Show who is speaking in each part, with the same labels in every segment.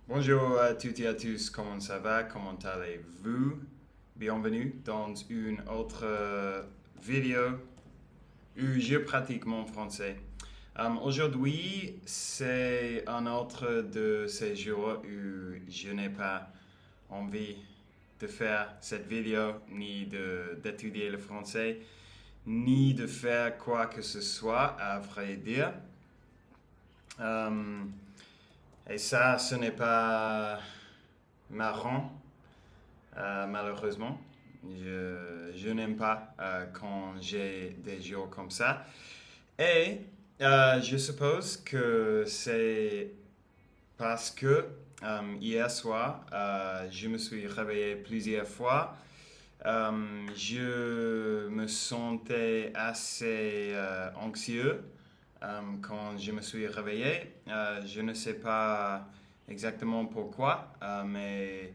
Speaker 1: Bonjour à toutes et à tous, comment ça va? Comment allez-vous? Bienvenue dans une autre vidéo où je pratique mon français. Aujourd'hui, c'est un autre de ces jours où je n'ai pas envie de faire cette vidéo, ni d'étudier le français, ni de faire quoi que ce soit, à vrai dire. Euh, et ça, ce n'est pas marrant, malheureusement. Je n'aime pas quand j'ai des jours comme ça. Et je suppose que c'est parce que hier soir, je me suis réveillé plusieurs fois. Je me sentais assez anxieux quand je me suis réveillé. Je ne sais pas exactement pourquoi, mais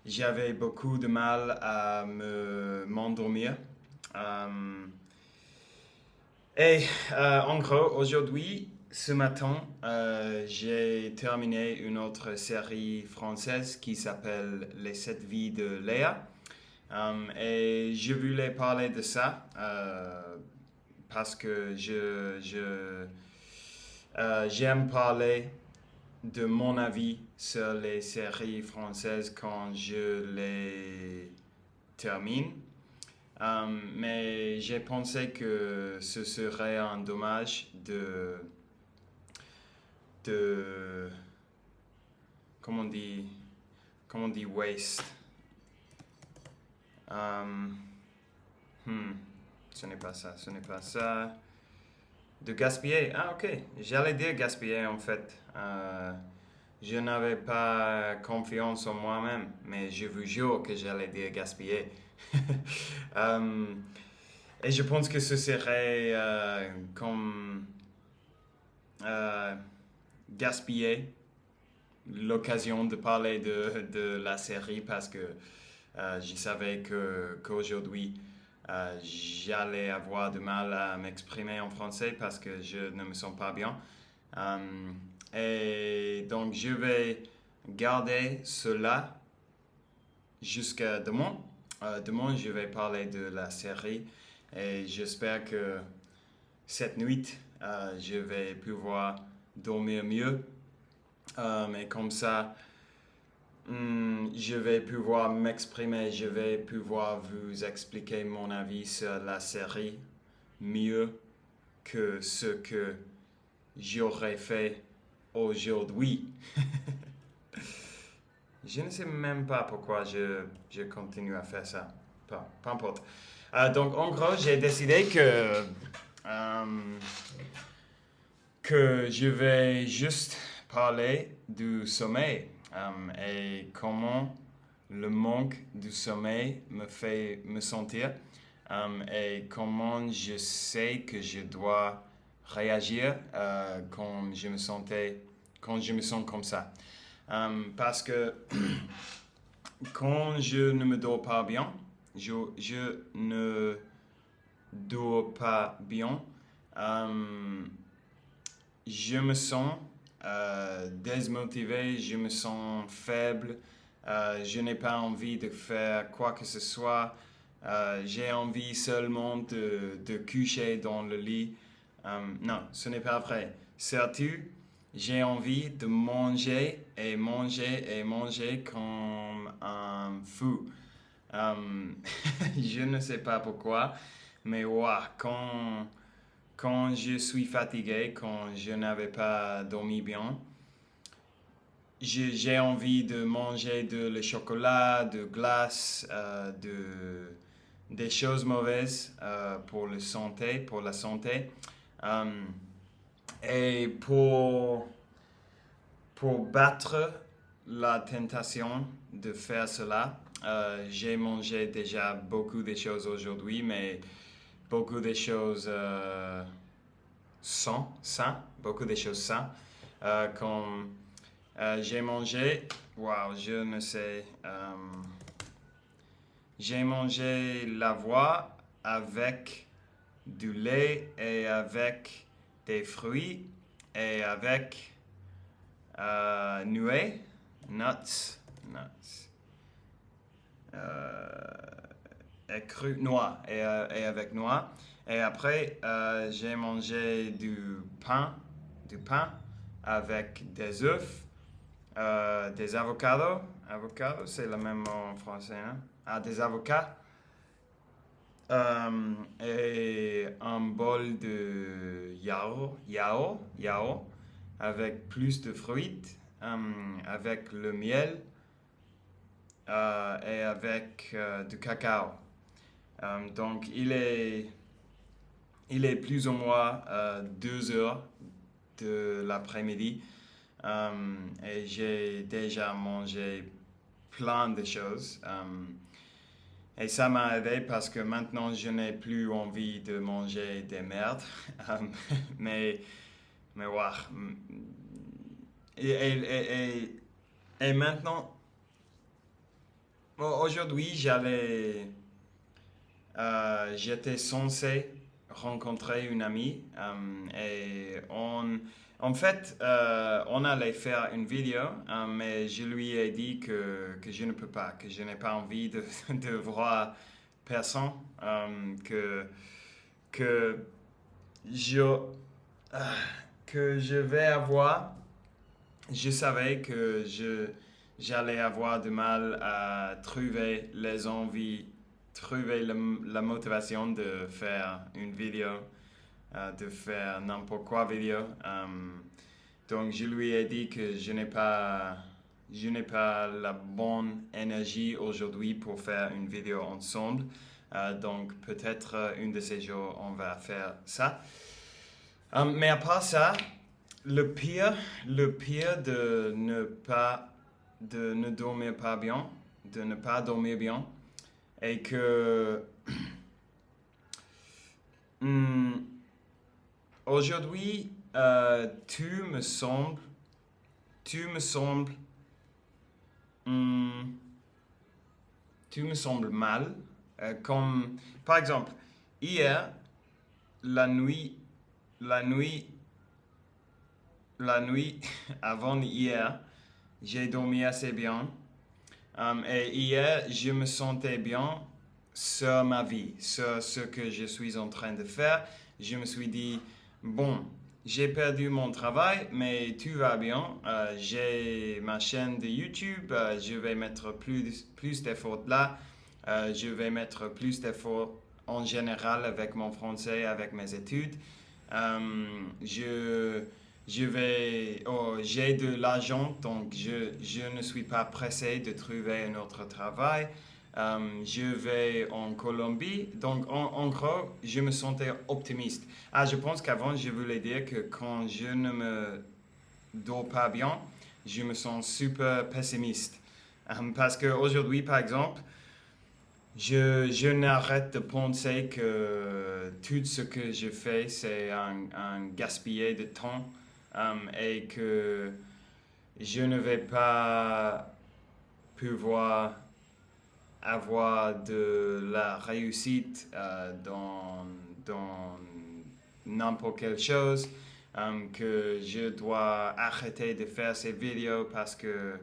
Speaker 1: j'avais beaucoup de mal à m'endormir. Euh, en gros, aujourd'hui, ce matin, j'ai terminé une autre série française qui s'appelle Les 7 vies de Léa. Et je voulais parler de ça parce que j'aime parler de mon avis sur les séries françaises quand je les termine. Mais j'ai pensé que ce serait un dommage de comment comment on dit waste. Um, hmm, ce n'est pas ça, ce n'est pas ça. De gaspiller. Ah, ok. J'allais dire gaspiller en fait. Je n'avais pas confiance en moi-même, mais je vous jure que j'allais dire gaspiller. Euh, et je pense que ce serait comme euh, gaspiller l'occasion de parler de la série parce que je savais qu'aujourd'hui j'allais avoir du mal à m'exprimer en français parce que je ne me sens pas bien. Et donc je vais garder cela jusqu'à demain. Demain, je vais parler de la série et j'espère que cette nuit, je vais pouvoir dormir mieux. Et comme ça, je vais pouvoir m'exprimer, je vais pouvoir vous expliquer mon avis sur la série mieux que ce que j'aurais fait aujourd'hui. Je ne sais même pas pourquoi je continue à faire ça. Peu importe. Donc, en gros, j'ai décidé euh, que je vais juste parler du sommeil et comment le manque du sommeil me fait me sentir et comment je sais que je dois réagir quand je me sens comme ça. Parce que quand je ne me dors pas bien, je ne dors pas bien, euh, je me sens désmotivé, je me sens faible, je n'ai pas envie de faire quoi que ce soit. J'ai envie seulement de coucher dans le lit. Non, ce n'est pas vrai. Surtout, j'ai envie de manger et manger et manger comme un fou. Je ne sais pas pourquoi, mais ouah, quand je suis fatigué, quand je n'avais pas dormi bien, j'ai envie de manger le chocolat, de glace, des choses mauvaises pour la santé. Euh, et pour battre la tentation de faire cela, j'ai mangé déjà beaucoup de choses aujourd'hui, mais beaucoup de choses beaucoup de choses saines, comme j'ai mangé, waouh, je ne sais, j'ai mangé l'avoine avec du lait et avec des fruits et avec nuez, nuts, et cru, noix, et avec noix. Et après, j'ai mangé du pain avec des œufs, des avocados. Avocado, c'est le même mot en français, hein? Ah, des avocats. Et un bol de yao, avec plus de fruits, avec le miel et avec du cacao. Donc, il est plus ou moins 2 heures de l'après-midi et j'ai déjà mangé plein de choses. Et ça m'a aidé parce que maintenant je n'ai plus envie de manger des merdes. mais, mais ouais. Et, et, et, et maintenant, aujourd'hui, j'étais censé rencontrer une amie et en fait, on allait faire une vidéo, mais je lui ai dit que je ne peux pas, que je n'ai pas envie de voir personne, que je, euh, que je vais avoir. Je savais que j'allais avoir du mal à trouver les envies, trouver la motivation de faire une vidéo, de faire n'importe quoi vidéo. Donc je lui ai dit que je n'ai pas la bonne énergie aujourd'hui pour faire une vidéo ensemble. Donc peut-être une de ces jours on va faire ça. Mais à part ça, le pire de ne dormir pas bien, de ne pas dormir bien, est que aujourd'hui, tu me sembles, hum, tu me sembles mal, comme par exemple hier, la nuit, la nuit la nuit avant hier, j'ai dormi assez bien. Et hier, je me sentais bien sur ma vie, sur ce que je suis en train de faire. Je me suis dit, bon, j'ai perdu mon travail, mais tout va bien. J'ai ma chaîne de YouTube, je vais mettre plus d'efforts là. Je vais mettre plus d'efforts en général avec mon français, avec mes études. J'ai de l'argent, donc je ne suis pas pressé de trouver un autre travail. Je vais en Colombie, donc en gros, je me sentais optimiste. Ah, je pense qu'avant, je voulais dire que quand je ne me dors pas bien, je me sens super pessimiste. Parce qu'aujourd'hui, par exemple, je n'arrête de penser que tout ce que je fais, c'est un gaspillage de temps et que je ne vais pas pouvoir avoir de la réussite dans n'importe quelle chose, que je dois arrêter de faire ces vidéos parce que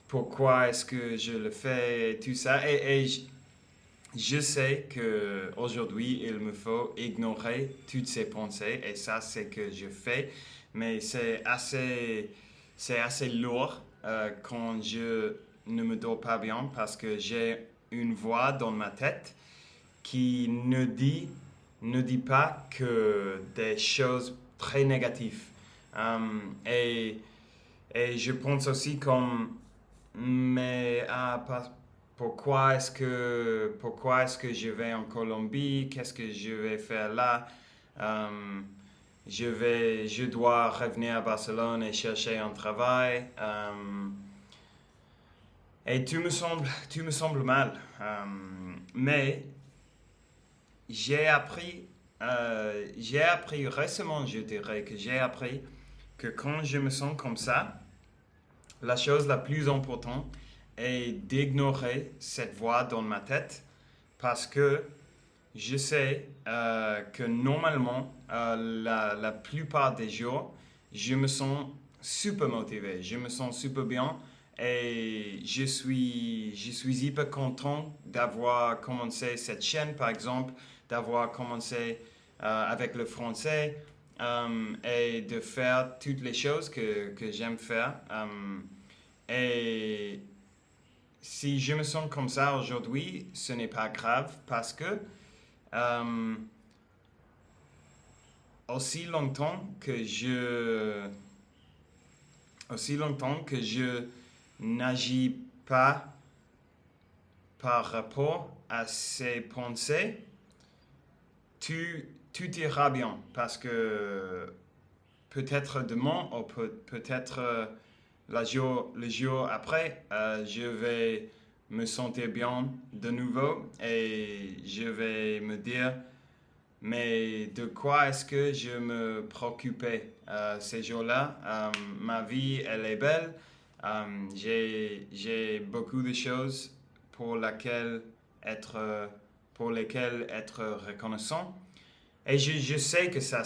Speaker 1: pourquoi est-ce que je le fais et tout ça. Et je sais qu'aujourd'hui, il me faut ignorer toutes ces pensées et ça, c'est ce que je fais. Mais c'est assez lourd quand je ne me dors pas bien parce que j'ai une voix dans ma tête qui ne dit pas que des choses très négatives. Et je pense aussi comme, mais pourquoi est-ce que je vais en Colombie? Qu'est-ce que je vais faire là? Je dois revenir à Barcelone et chercher un travail. Et tu me sembles mal. Mais j'ai appris récemment, je dirais que j'ai appris que quand je me sens comme ça, la chose la plus importante est d'ignorer cette voix dans ma tête parce que je sais que normalement, la plupart des jours, je me sens super motivé, je me sens super bien et je suis hyper content d'avoir commencé cette chaîne, par exemple, d'avoir commencé avec le français et de faire toutes les choses que j'aime faire. Et si je me sens comme ça aujourd'hui, ce n'est pas grave parce que euh, aussi longtemps que je aussi longtemps que je n'agis pas par rapport à ces pensées, tout ira bien. Parce que peut-être demain ou peut-être le jour après, je vais me sentir bien de nouveau et je vais me dire, mais de quoi est-ce que je me préoccupais ces jours-là? Ma vie, elle est belle. J'ai beaucoup de choses pour lesquelles être, pour lesquelles être reconnaissant. Et je sais que ça,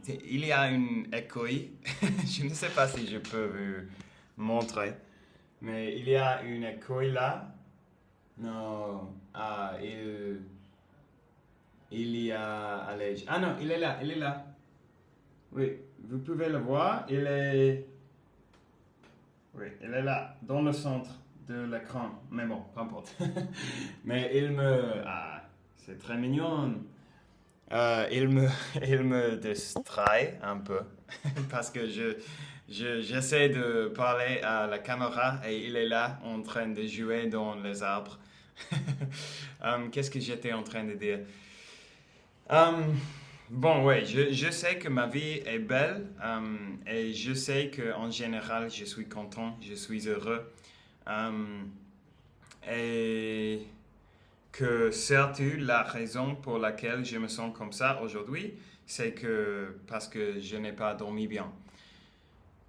Speaker 1: il y a une écueil. Je ne sais pas si je peux vous montrer. Mais il y a une écueil là. Non. Il y a Allège. Ah non, il est là, il est là. Oui, vous pouvez le voir. Oui, il est là, dans le centre de l'écran. Mais bon, peu importe. Mais c'est très mignon. Il me distrait un peu parce que j'essaie de parler à la caméra et il est là en train de jouer dans les arbres. Qu'est-ce que j'étais en train de dire? Bon, ouais, je sais que ma vie est belle et je sais qu'en général, je suis content, je suis heureux. Et que surtout la raison pour laquelle je me sens comme ça aujourd'hui, c'est que parce que je n'ai pas dormi bien.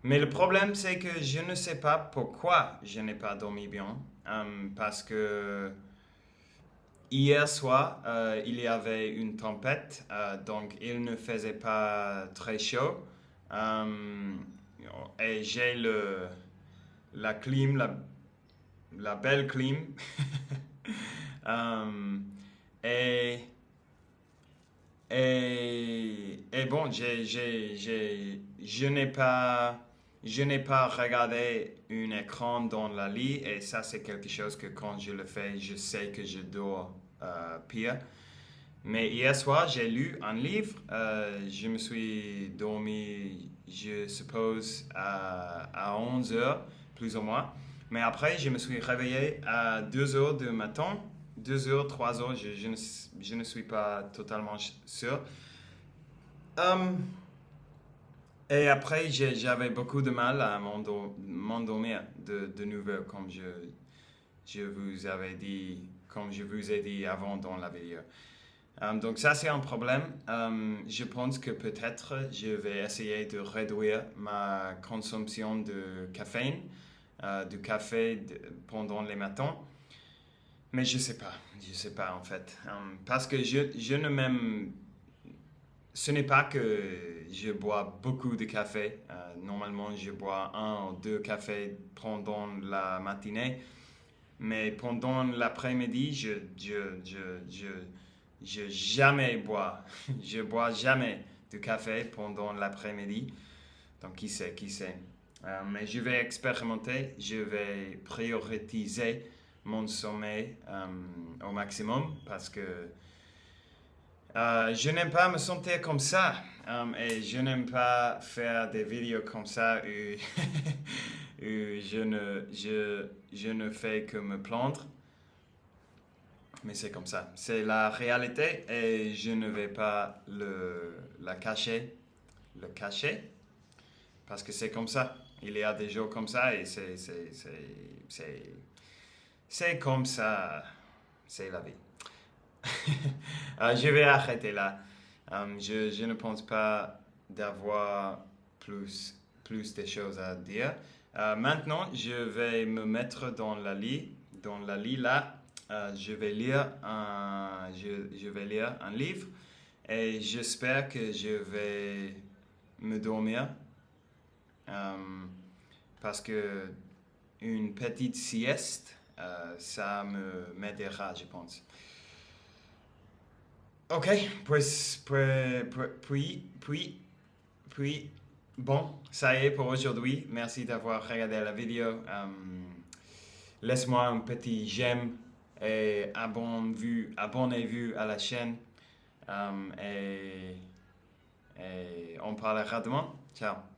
Speaker 1: Mais le problème, c'est que je ne sais pas pourquoi je n'ai pas dormi bien. Parce que hier soir, il y avait une tempête, donc il ne faisait pas très chaud. Euh, et j'ai la clim, la belle clim. Euh, et, et bon, je n'ai pas regardé un écran dans la lit et ça c'est quelque chose que quand je le fais, je sais que je dors pire. Mais hier soir, j'ai lu un livre. Je me suis dormi, je suppose, à 11 heures, plus ou moins. Mais après, je me suis réveillé à 2 heures du matin. 2 heures, 3 heures, je ne suis pas totalement sûr. Euh, et après, j'avais beaucoup de mal à m'endormir de nouveau, comme je vous avais dit, comme je vous ai dit avant dans la vidéo. Donc ça, c'est un problème. Je pense que peut-être je vais essayer de réduire ma consommation de caféine, du café pendant les matins. Mais je sais pas. Je sais pas en fait. Parce que je ne m'aime. Ce n'est pas que je bois beaucoup de café. Normalement, je bois un ou deux cafés pendant la matinée. Mais pendant l'après-midi, je jamais bois. Je bois jamais de café pendant l'après-midi. Donc, qui sait, qui sait. Mais je vais expérimenter. Je vais prioriser mon sommeil au maximum parce que je n'aime pas me sentir comme ça et je n'aime pas faire des vidéos comme ça où, où je ne fais que me plaindre. Mais c'est comme ça. C'est la réalité et je ne vais pas la cacher. Le cacher parce que c'est comme ça. Il y a des jours comme ça et c'est comme ça. C'est la vie. Je vais arrêter là. Je ne pense pas d'avoir plus de choses à dire. Maintenant, je vais me mettre dans la lit. Dans la lit là, je vais je vais lire un livre et j'espère que je vais me dormir parce que une petite sieste, ça m'aidera, je pense. Ok, puis, bon, ça y est pour aujourd'hui. Merci d'avoir regardé la vidéo. Laisse-moi un petit j'aime et abonnez-vous à la chaîne. Et on parlera demain. Ciao.